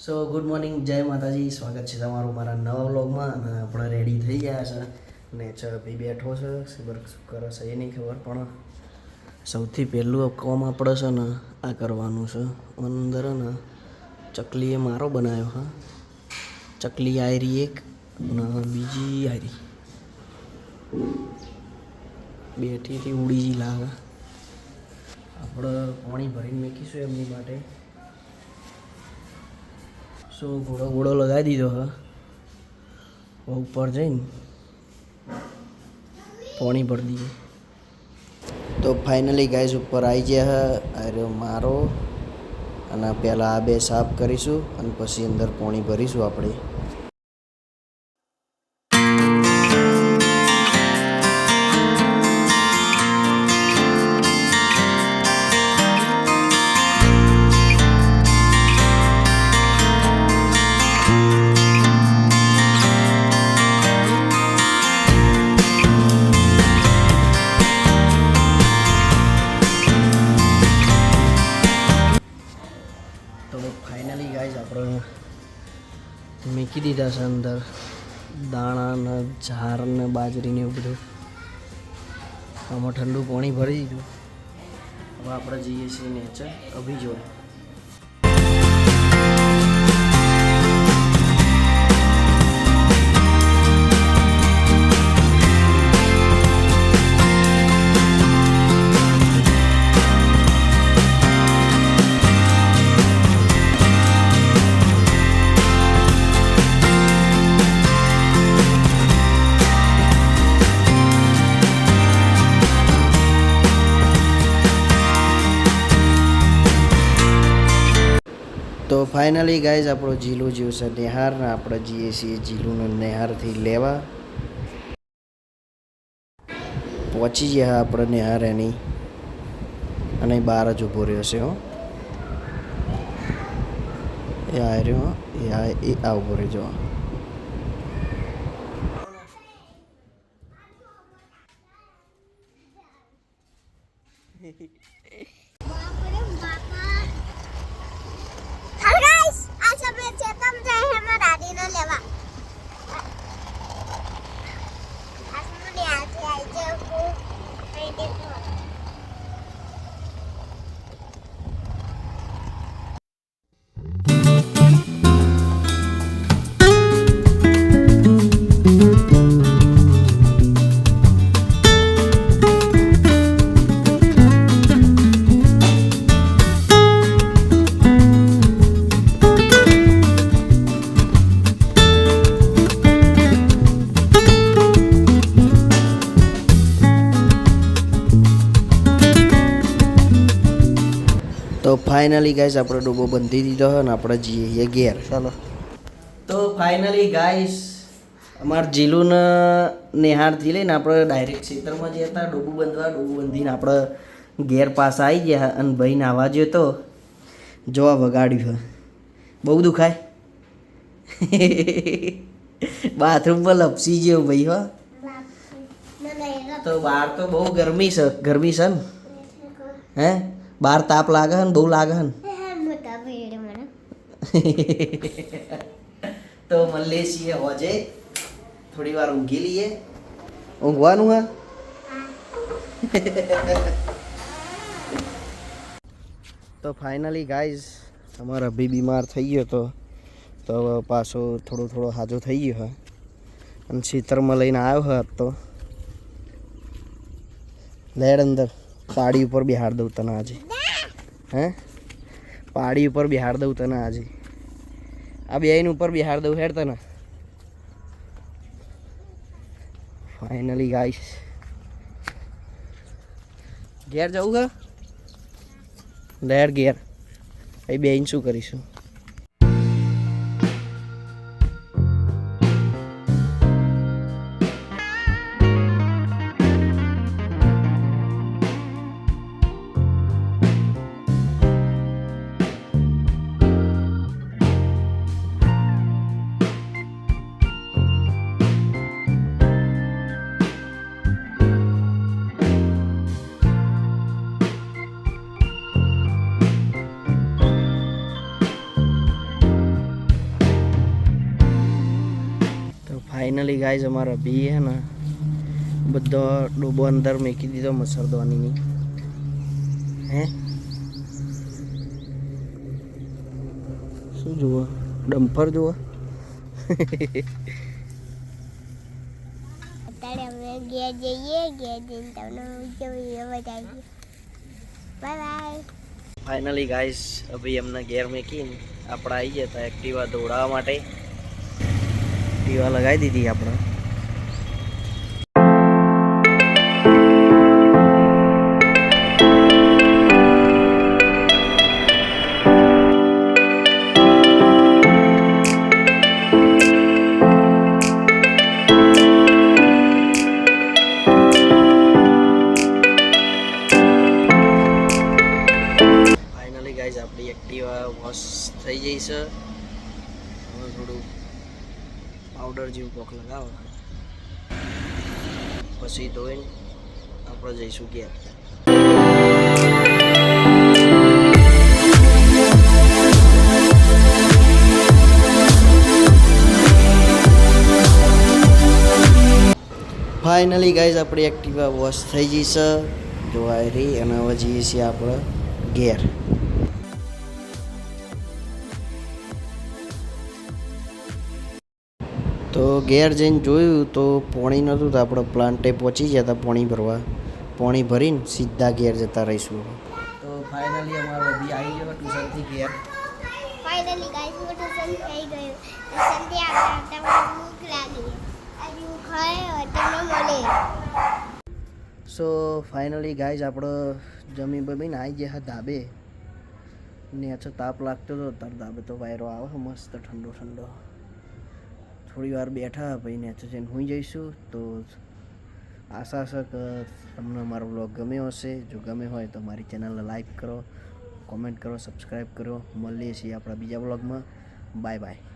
સો good morning, જય માતાજી. સ્વાગત છે તમારું મારા નવા વ્લોગમાં. અને આપણે રેડી થઈ ગયા છે ને ભાઈ બેઠો છે. શું કરે છે એ નહીં ખબર, પણ સૌથી પહેલું કામ આપણે છે ને આ કરવાનું છે. અંદર ને ચકલીએ મારો બનાવ્યો હા. ચકલી આયરી એક અને બીજી આયરી બેઠી હતી, ઉડી જ લાગે. આપણે પાણી ભરીને મૂકીશું એમની માટે. સો ઘોડો લગાવી દીધો હા. ઉપર જઈને પાણી ભરી દઈએ. તો ફાઇનલી ગાઈસ ઉપર આવી ગયા અરે મારો. અને પહેલાં આ બે સાફ કરીશું અને પછી અંદર પાણી ભરીશું આપણે. તો ફાઇનલી ગાઈસ આપણે મૂકી દીધા છે અંદર દાણા ને ઝાર ને બાજરી ને એવું બધું. આમાં ઠંડુ પાણી ભરી દીધું. હવે આપણે જઈએ છીએ નેચર અભી જોડે. તો ફાઇનલી ગાઈઝ આપણો જીલું જ્યું છે નેહાર ને આપણે જઈએ છીએ જીલુને નેહારથી લેવા. પહોંચી ગયા આપણે નેહાર એની અને બહાર જ ઊભો રહ્યો છે હો. એ આ રહ્યો એ આ ઊભો રહ્યો જો. તો ફાઇનલી ગાઈસ આપણે ડબ્બો બંધી દીધો હોય ને આપણે જઈએ ઘેર. ચાલો. તો ફાઇનલી ગાઈસ અમારા જીલુને નેહારથી લઈને આપણે ડાયરેક્ટ ખેતરમાં જઈએ હતા ડબ્બો બંધીને આપણે ઘેર પાસે આવી ગયા. અને ભાઈ નાવા ગયો તો જોવા વગાડ્યું છે. બહુ દુખાય બાથરૂમમાં લપસી ગયો ભાઈ હો. તો બહાર તો બહુ ગરમી છે ને હે. બહાર તાપ લાગે ને બહુ લાગે ને. તો મળીએ છીએ હોજે. થોડી વાર ઊંઘી લઈએ. ઊંઘવાનું હા. તો ફાઇનલી ગાઈઝ અમારા અભી બીમાર થઈ ગયો તો હવે પાછો થોડો હાજો થઈ ગયો હા. અને ખેતરમાં લઈને આવ્યો હા. તો લેડ અંદર પાડી ઉપર બિહાર દઉં તને આજે. હે પાડી ઉપર બિહાર દઉં તને આજે. આ બેન ઉપર બિહાર દઉં હેડ તને. ફાઇનલી ગાઈસ ઘેર જવું હે. લેડ ઘેર એ બેન શું કરીશું. ફાઇનલી ગાઈઝ અમારા બી હે ને બધો ડૂબો અંદર મૂકી દીધો મસરદાનીની હે શું જુઓ ડમ્પર જુઓ અત્યારે અમે ઘેર જઈએ ઘેર જઈને તમને વિડીયો બતાવીએ બાય બાય ફાઇનલી ગાઈઝ અભી અમને ઘેર મૂકીને આપણે આવી ગયા હતા એક્ટિવા દોડાવવા માટે એક્ટિવા લગાવી દીધી આપણે ગાઈઝ આપણી એક્ટિવા વોશ થઈ જઈ છે હવે થોડું પાવડર જેવું કોક લગાવો પછી ધોઈને આપણે જઈશું ઘેર ફાઇનલી ગાઈઝ આપણી એક્ટિવા વોશ થઈ ગઈ છે જોવાય રહી અને હવે જઈએ છીએ આપણે ઘેર તો ઘેર જઈને જોયું તો પોણી નહોતું તો આપણે પ્લાન્ટે પહોંચી ગયા હતા પોણી ભરવા પોણી ભરીને સીધા ઘેર જતા રહીશું તો ફાઇનલી અમારો બી આવી ગયો ટ્યુશનથી ઘેર ફાઇનલી ગાઈસ હું ટ્યુશન થઈ ગયું ટ્યુશનથી આવતા ભૂખ લાગી હજુ ખાય તમને મળે સો ફાઇનલી ગાઈઝ આપણે જમી બમીને આવી ગયા ધાબે ને અચ્છો તાપ લાગતો હતો તાર ધાબે તો વાયરો આવે મસ્ત ઠંડો ઠંડો થોડી વાર બેઠા પછી નેચર જઈને હોઈ જઈશું તો આશા છે કે તમને મારો બ્લોગ ગમ્યો હશે જો ગમે હોય તો મારી ચેનલને લાઈક કરો કોમેન્ટ કરો સબસ્ક્રાઈબ કરો મળીએ છીએ આપણા બીજા બ્લોગમાં બાય બાય